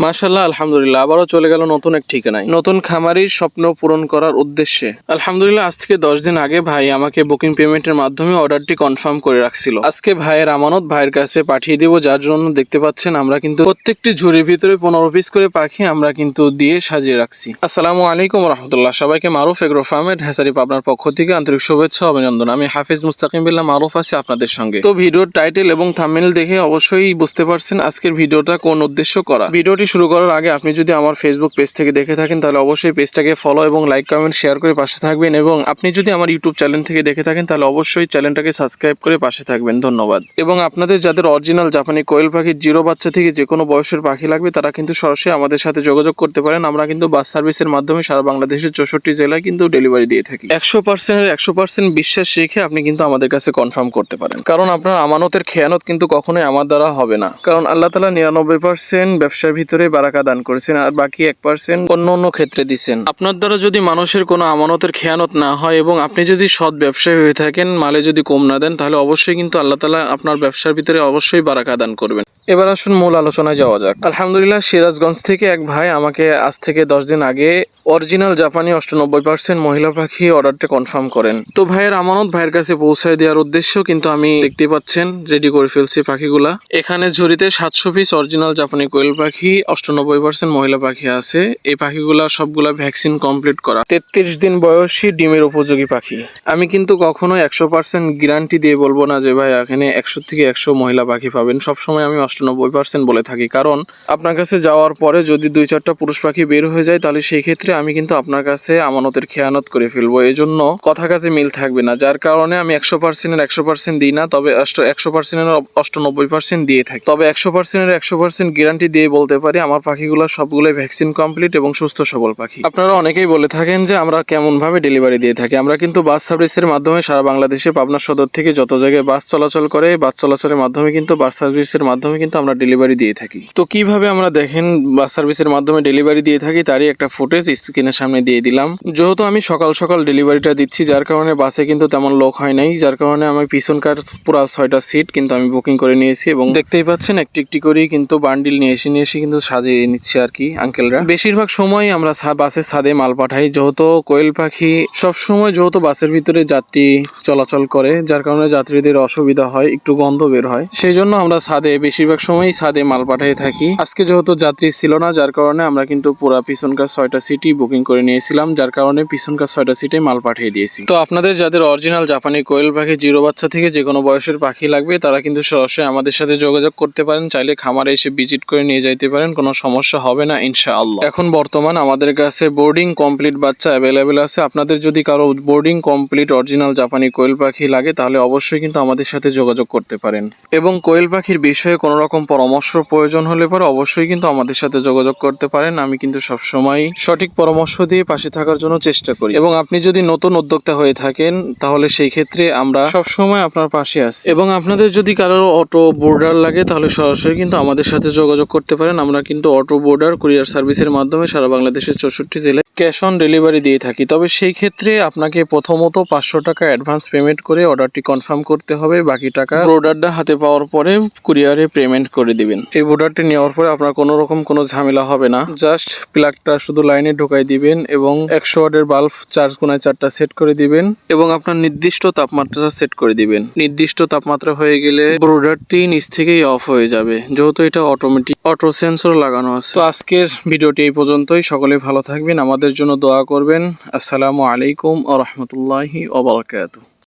মাশাআল্লাহ, আলহামদুলিল্লাহ, আবারও চলে গেল নতুন এক ঠিকানায়, নতুন খামারির স্বপ্ন পূরণ করার উদ্দেশ্যে। আলহামদুলিল্লাহ, আজ থেকে 10 দিন আগে ভাই আমাকে বুকিং পেমেন্টের মাধ্যমে অর্ডারটি কনফার্ম করে রাখছিল। আজকে ভাইয়ের আমানত ভাইয়ের কাছে পাঠিয়ে দিব, যার জন্য দেখতে পাচ্ছেন আমরা কিন্তু প্রত্যেকটি ঝুড়ির ভিতরে 15 পিস করে পাখি আমরা কিন্তু দিয়ে সাজিয়ে রাখছি। আসসালামু আলাইকুম রহমতুল্লাহ, সবাইকে মারুফ এগ্রো ফার্মের হ্যাসারি পাবনার পক্ষ থেকে আন্তরিক শুভেচ্ছা অভিনন্দন। আমি হাফিজ মুস্তাকিম বিল্লাহ মারুফ আছি আপনাদের সঙ্গে। তো ভিডিওর টাইটেল এবং থাম্বনেল দেখে অবশ্যই বুঝতে পারছেন আজকের ভিডিওটা কোন উদ্দেশ্য করা। ভিডিওটি শুরু করার আগে আপনি যদি আমার ফেসবুক পেজ থেকে দেখে থাকেন তাহলে অবশ্যই পেজটাকে ফলো এবং লাইক কমেন্ট শেয়ার করে পাশে থাকবেন, এবং আপনি যদি আমার ইউটিউব চ্যানেল থেকে দেখে থাকেন তাহলে অবশ্যই চ্যানেলটাকে সাবস্ক্রাইব করে পাশে থাকবেন। ধন্যবাদ। এবং আপনাদের যাদের অরিজিনাল জাপানি কোয়েল পাখি জিরো বাচ্চা থেকে যে কোনো বয়সের পাখি লাগবে তারা কিন্তু সরাসরি আমাদের সাথে যোগাযোগ করতে পারেন। আমরা কিন্তু বাস সার্ভিসের মাধ্যমে সারা বাংলাদেশের 64 জেলায় কিন্তু ডেলিভারি দিয়ে থাকি। 100% বিশ্বাস রেখে আপনি কিন্তু আমাদের কাছে কনফার্ম করতে পারেন, কারণ আপনার আমানতের খেয়ানত কিন্তু কখনোই আমার দ্বারা হবে না। কারণ আল্লাহ তাআলা 99% ব্যবসার ভিতরে বারাকা দান করেছেন, আর বাকি 1% অন্য ক্ষেত্রে দিচ্ছেন। আপনার দ্বারা যদি মানুষের কোনো আমানতের খেয়ানত না হয় এবং আপনি যদি সৎ ব্যবসায়ী হয়ে থাকেন, মালে যদি কম না দেন, তাহলে অবশ্যই কিন্তু আল্লাহ তাআলা আপনার ব্যবসার ভিতরে অবশ্যই বারাকা দান করবেন। এবার আসুন মূল আলোচনায় যাওয়া যাক। আলহামদুলিল্লাহ, সিরাজগঞ্জ থেকে এক ভাই আমাকে আজ থেকে 10 দিন আগে অরিজিনাল জাপানি 98% মহিলা পাখি অর্ডারটা কনফার্ম করেন। তো ভাইয়ের আমানত ভাইয়ের কাছে পৌঁছায় দেওয়ার উদ্দেশ্য কিন্তু আমি দেখতে পাচ্ছেন রেডি করে ফেলছি পাখিগুলা। এখানে ঝুড়িতে 700 পিস অরিজিনাল জাপানি কোয়েল পাখি, 98% মহিলা পাখি আছে। এই পাখিগুলা সবগুলা ভ্যাকসিন কমপ্লিট করা, 33 দিন বয়সী ডিমের উপযোগী পাখি। আমি কিন্তু কখনো 100% গ্যারান্টি দিয়ে বলবো না যে ভাই এখানে 100 থেকে 100 মহিলা পাখি পাবেন। সবসময় আমি 98% বলে থাকি, কারণ আপনার কাছে যাওয়ার পরে যদি 2-4টা পুরুষ পাখি বের হয়ে যায় তাহলে সেই ক্ষেত্রে আমি কিন্তু আপনার কাছে আমানতের খেয়ানত করে ফেলবো। এই জন্য কথা কাছে মিল থাকবে না, যার কারণে আমি 100% দিই না, তবে 100% দিয়ে থাকি। তবে 100% গ্যারান্টি দিয়ে বলতে পারি আমার পাখিগুলো সবগুলোই ভ্যাকসিন কমপ্লিট এবং সুস্থ সবল পাখি। আপনারা অনেকেই বলে থাকেন যে আমরা কেমন ভাবে ডেলিভারি দিয়ে থাকি। আমরা কিন্তু বাস সার্ভিসের মাধ্যমে সারা বাংলাদেশে পাবনা সদর থেকে যত জায়গায় বাস চলাচল করে, বাস চলাচলের মাধ্যমে কিন্তু বাস সার্ভিসের মাধ্যমে কিন্তু আমরা ডেলিভারি দিয়ে থাকি। তো কিভাবে আমরা দেখেন বাস সার্ভিসের মাধ্যমে ডেলিভারি দিয়ে থাকি তারই একটা ফুটেজ স্ক্রিনের সামনে দিয়ে দিলাম। যেহেতু আমি সকাল সকাল ডেলিভারিটা দিচ্ছি, যার কারণে বাসে কিন্তু তেমন লোক হয় নাই, যার কারণে আমি পিছনকার পুরো 6টা সিট কিন্তু আমি বুকিং করে নিয়েছি, এবং দেখতেই পাচ্ছেন একটি একটি করেই কিন্তু বান্ডিল নিয়ে এসে কিন্তু সাজিয়ে নিচ্ছে আর কি আঙ্কেলরা। বেশিরভাগ সময় আমরা বাসের ছাদে মাল পাঠাই, যেহেতু কোয়েল পাখি সবসময় যেহেতু বাসের ভিতরে যাত্রী চলাচল করে, যার কারণে যাত্রীদের অসুবিধা হয়, একটু গন্ধ বের হয়, সেই জন্য আমরা ছাদে বেশিরভাগ সময় ছাদে মাল পাঠাই থাকি। আজকে যেহেতু যাত্রী ছিল না, যার কারণে আমরা কিন্তু পুরো পিছনকার 6টা সিটই বুকিং করে নিয়েছিলাম, যার কারণে পিছনকার 6টা সিটে মাল পাঠিয়ে দিয়েছি। তো আপনাদের যাদের অরিজিনাল জাপানি কোয়েল পাখি জিরো বাচ্চা থেকে যে কোনো বয়সের পাখি লাগবে তারা কিন্তু সরাসরি আমাদের সাথে যোগাযোগ করতে পারেন। চাইলে খামারে এসে ভিজিট করে নিয়ে যাইতে পারেন, কোনো সমস্যা হবে না ইনশাআল্লাহ। এখন বর্তমান আমাদের কাছে বোর্ডিং কমপ্লিট বাচ্চা অ্যাভেলেবেল আছে। আপনাদের যদি কারো বোর্ডিং কমপ্লিট অরিজিনাল জাপানি কোয়েল পাখি লাগে তাহলে অবশ্যই কিন্তু আমাদের সাথে যোগাযোগ করতে পারেন, এবং কোয়েল পাখির বিষয়ে কোনো রকম পরামর্শ প্রয়োজন হলে পরে অবশ্যই কিন্তু আমাদের সাথে যোগাযোগ করতে পারেন। আমি কিন্তু সবসময় সঠিক পরামর্শ দিয়ে পাশে থাকার জন্য চেষ্টা করি, এবং আপনি যদি নতুন উদ্যোক্তা হয়ে থাকেন তাহলে সেই ক্ষেত্রে আমরা সবসময় আপনার পাশে আছি। এবং আপনাদের যদি কারো অটো বোর্ডার লাগে তাহলে সরাসরি কিন্তু আমাদের সাথে যোগাযোগ করতে পারেন। আমরা কিন্তু অটো বোর্ডার কুরিয়ার সার্ভিসের মাধ্যমে সারা বাংলাদেশের 64 জেলায় ক্যাশ অন ডেলিভারি দিয়ে থাকি। তবে সেই ক্ষেত্রে আপনাকে প্রথমত 500 টাকা অ্যাডভান্স পেমেন্ট করে অর্ডারটি কনফার্ম করতে হবে, বাকি টাকা অর্ডারটা হাতে পাওয়ার পরে কুরিয়ারে পেমেন্ট করে দিবেন। এই অর্ডারটি নেওয়ার পরে আপনার কোনো রকম কোনো ঝামেলা হবে না, জাস্ট প্লাগটা শুধু লাইনে ঢোকাই দিবেন এবং 100 ওয়াটের বাল্ব 4 কোণায় 4টা সেট করে দিবেন, এবং আপনার নির্দিষ্ট তাপমাত্রা সেট করে দিবেন। নির্দিষ্ট তাপমাত্রা হয়ে গেলে প্রোডাক্টটি নিচ থেকেই অফ হয়ে যাবে, যেহেতু এটা অটোমেটিক অটো সেন্সর লাগানো আছে। তো আজকের ভিডিওটি এই পর্যন্তই। সকলে ভালো থাকবেন, আমাদের জন্য দোয়া করবেন। আসসালামু আলাইকুম ওয়া রাহমাতুল্লাহি ওয়া বারাকাতুহু।